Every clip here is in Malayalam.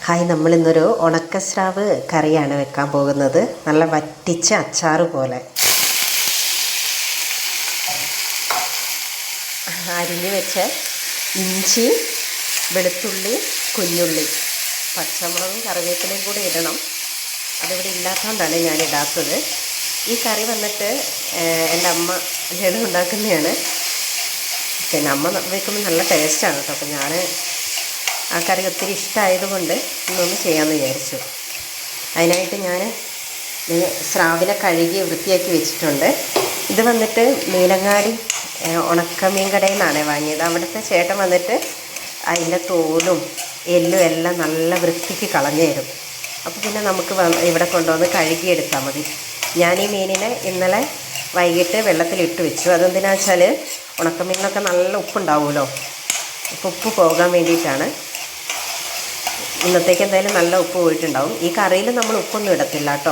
ഹായ്, നമ്മളിന്നൊരു ഉണക്കസ്രാവ് കറിയാണ് വെക്കാൻ പോകുന്നത്. നല്ല വറ്റിച്ച അച്ചാറ് പോലെ. അരിഞ്ഞ് വെച്ച ഇഞ്ചി, വെളുത്തുള്ളി, കുഞ്ഞുള്ളി, പച്ചമുളകും കറിവേപ്പിലയും കൂടെ ഇടണം. അതിവിടെ ഇല്ലാത്തതുകൊണ്ടാണ് ഞാൻ ഇടാത്തത്. ഈ കറി വന്നിട്ട് എൻ്റെ അമ്മ ലഡു ഉണ്ടാക്കുന്നതാണ്. പിന്നെ അമ്മ വെക്കുമ്പോൾ നല്ല ടേസ്റ്റാണ് കേട്ടോ. അപ്പോൾ ഞാൻ ആ കറി ഒത്തിരി ഇഷ്ടമായതുകൊണ്ട് ഇന്നൊന്ന് ചെയ്യാമെന്ന് വിചാരിച്ചു. അതിനായിട്ട് ഞാൻ സ്രാവിനെ കഴുകി വൃത്തിയാക്കി വെച്ചിട്ടുണ്ട്. ഇത് വന്നിട്ട് മീനങ്ങാടി ഉണക്കമീൻ കടയിൽ നിന്നാണ് വാങ്ങിയത്. അവിടുത്തെ ചേട്ടൻ വന്നിട്ട് അതിൻ്റെ തോലും എല്ലും എല്ലാം നല്ല വൃത്തിക്ക് കളഞ്ഞു തരും. അപ്പോൾ പിന്നെ നമുക്ക് ഇവിടെ കൊണ്ടുവന്ന് കഴുകിയെടുത്താൽ മതി. ഞാൻ ഈ മീനിനെ ഇന്നലെ വൈകിട്ട് വെള്ളത്തിലിട്ട് വെച്ചു. അതെന്തിനാ വെച്ചാൽ ഉണക്കമീനിനൊക്കെ നല്ല ഉപ്പുണ്ടാവുമല്ലോ. ഉപ്പ് പോകാൻ വേണ്ടിയിട്ടാണ്. ഇന്നത്തേക്ക് എന്തായാലും നല്ല ഉപ്പ് പോയിട്ടുണ്ടാവും. ഈ കറിയിൽ നമ്മൾ ഉപ്പൊന്നും ഇടത്തില്ല കേട്ടോ.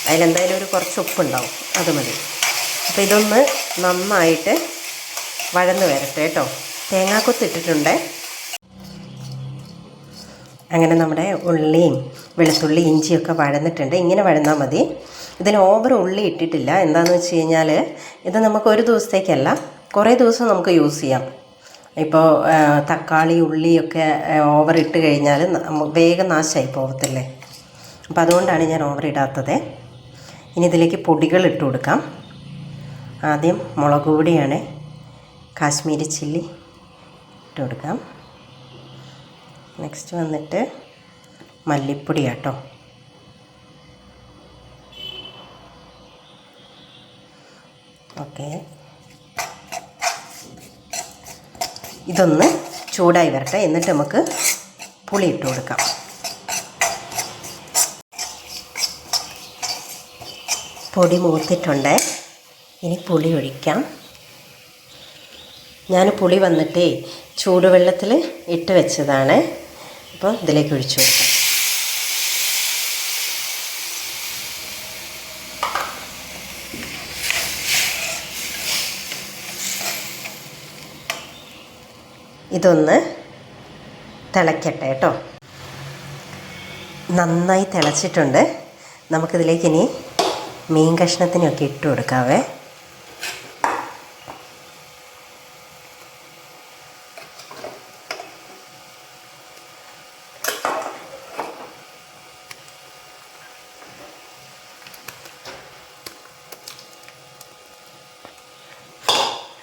അതിലെന്തായാലും കുറച്ച് ഉപ്പുണ്ടാവും, അത് മതി. അപ്പോൾ ഇതൊന്ന് നന്നായിട്ട് വഴന്ന് വരട്ടെ കേട്ടോ. തേങ്ങാക്കൊത്തിട്ടിട്ടുണ്ട്. അങ്ങനെ നമ്മുടെ ഉള്ളിയും വെളുത്തുള്ളി ഇഞ്ചിയൊക്കെ വഴന്നിട്ടുണ്ട്. ഇങ്ങനെ വഴന്നാൽ മതി. ഇതിന് ഓവർ ഉള്ളി ഇട്ടിട്ടില്ല. എന്താണെന്ന് വെച്ച് കഴിഞ്ഞാൽ ഇത് നമുക്ക് ഒരു ദിവസത്തേക്കല്ല, കുറേ ദിവസം നമുക്ക് യൂസ് ചെയ്യാം. ഇപ്പോൾ തക്കാളി ഉള്ളിയൊക്കെ ഓവർ ഇട്ട് കഴിഞ്ഞാൽ വേഗം നാശമായി പോകത്തില്ലേ. അപ്പോൾ അതുകൊണ്ടാണ് ഞാൻ ഓവർ ഇടാത്തത്. ഇനി ഇതിലേക്ക് പൊടികൾ ഇട്ട് കൊടുക്കാം. ആദ്യം മുളക് പൊടിയാണ്, കാശ്മീരി ചില്ലി ഇട്ട് കൊടുക്കാം. നെക്സ്റ്റ് വന്നിട്ട് മല്ലിപ്പൊടി കേട്ടോ. ഓക്കെ, ഇതൊന്ന് ചൂടായി വരട്ടെ. എന്നിട്ട് നമുക്ക് പുളി ഇട്ട് കൊടുക്കാം. പൊടി മൂത്തിട്ടുണ്ട്. ഇനി പുളി ഒഴിക്കാം. ഞാൻ പുളി വന്നിട്ട് ചൂടുവെള്ളത്തിൽ ഇട്ട് വെച്ചതാണ്. അപ്പോൾ ഇതിലേക്ക് ഒഴിച്ചു കൊടുക്കാം. ഇതൊന്ന് തിളയ്ക്കട്ടെ കേട്ടോ. നന്നായി തിളച്ചിട്ടുണ്ട്. നമുക്കിതിലേക്ക് ഇനി മീൻ കഷ്ണത്തിനൊക്കെ ഇട്ട് കൊടുക്കാവേ.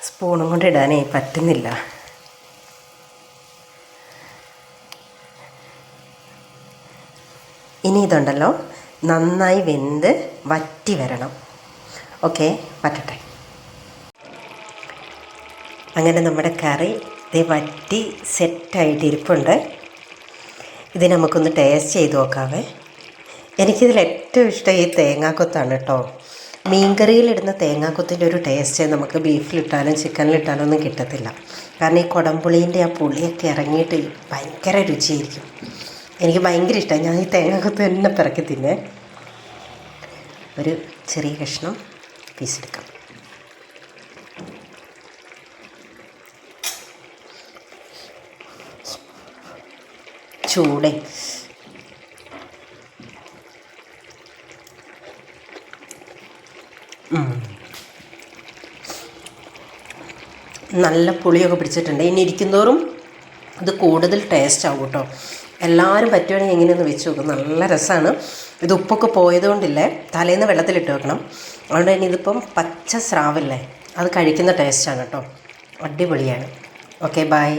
സ്പൂണും കൊണ്ട് ഇടാനേ പറ്റുന്നില്ല. ഇനി ഇതുണ്ടല്ലോ നന്നായി വെന്ത് വറ്റി വരണം. ഓക്കെ, വറ്റട്ടെ. അങ്ങനെ നമ്മുടെ കറി ഇത് വറ്റി സെറ്റായിട്ട് ഇരിപ്പുണ്ട്. ഇത് നമുക്കൊന്ന് ടേസ്റ്റ് ചെയ്ത് നോക്കാവേ. എനിക്കിതിൽ ഏറ്റവും ഇഷ്ടം ഈ തേങ്ങാക്കൊത്താണ് കേട്ടോ. മീൻകറിയിലിടുന്ന തേങ്ങാക്കൊത്തിൻ്റെ ഒരു ടേസ്റ്റ് നമുക്ക് ബീഫിലിട്ടാലും ചിക്കനിലിട്ടാലും ഒന്നും കിട്ടത്തില്ല. കാരണം ഈ കുടംപുളീൻ്റെ ആ പുളിയൊക്കെ ഇറങ്ങിയിട്ട് ഭയങ്കര രുചിയായിരിക്കും. എനിക്ക് ഭയങ്കര ഇഷ്ടമാണ്. ഞാൻ ഈ തേങ്ങാക്കൊത്ത് തന്നെ പിറക്കി തിന്നെ. ഒരു ചെറിയ കഷ്ണം പീസെടുക്കാം. ചൂട് നല്ല പുളിയൊക്കെ പിടിച്ചിട്ടുണ്ട്. ഇനി ഇരിക്കുന്നതോറും ഇത് കൂടുതൽ ടേസ്റ്റ് ആവും കേട്ടോ. എല്ലാവരും പറ്റുവാണെങ്കിൽ എങ്ങനെയൊന്ന് വെച്ച് നോക്കും. നല്ല രസമാണ്. ഇത് ഉപ്പൊക്കെ പോയതുകൊണ്ടില്ലേ, തലേന്ന് വെള്ളത്തിലിട്ട് വെക്കണം. അതുകൊണ്ട് തന്നെ ഇതിപ്പം പച്ച സ്രാവല്ലേ, അത് കഴിക്കുന്ന ടേസ്റ്റാണ് കേട്ടോ. അടിപൊളിയാണ്. Okay, by.